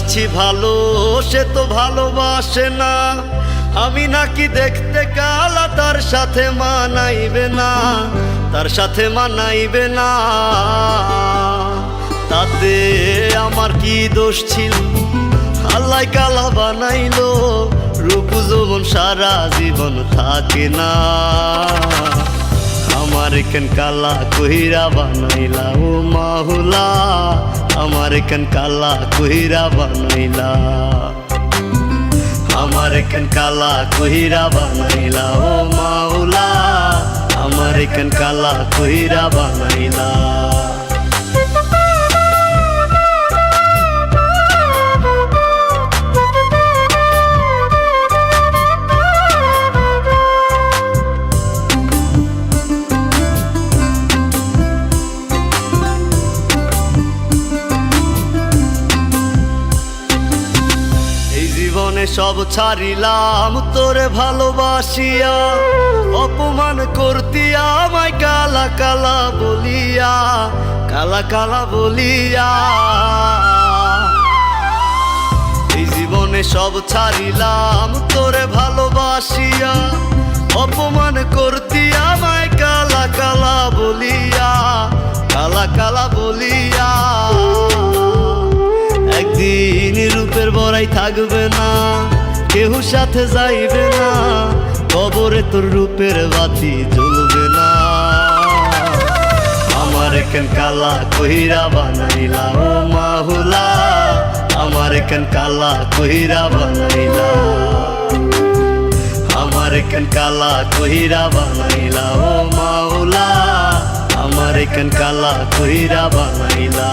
যাচ্ছি ভালো, সে তো ভালোবাসে না। আমি নাকি দেখতে কালা, তার সাথে মানাইবে না, তার সাথে মানাইবে না। তাতে আমার কি দোষ ছিল? আল্লাহ কালা বানাইলো, রূপ যৌবন সারা জীবন থাকে না। আমার কেন কালা কইরা বানাইলা ও মাহুলা, আমার কেন কালা কইরা বানাইলা, আমার কেন কালা কইরা বানাইলা ও মাওলা, আমার কেন কালা কইরা বানাইলা। সব ছাড়িলাম তোরে ভালোবাসিয়া, অপমান করতি আমায় কালা কালা বলিয়া, কালা কালা বলিয়া। এই জীবনে সব ছাড়িলাম তোরে ভালোবাসিয়া, অপমান করতি আমায় কালা কালা বলিয়া, কালা কালা বলিয়া। একদিন রূপের বড়াই থাকবে না, কেউ সাথে যাইবে না, কবরে তোর রূপের বাতি জ্বলবে না। আমার কেন কালা কইরা বানাইলা ও মাহুলা, আমার কেন কালা কইরা বানাইলা, আমার কেন কালা কইরা বানাইলা ও মাওলা, আমার কেন কালা কইরা বানাইলা।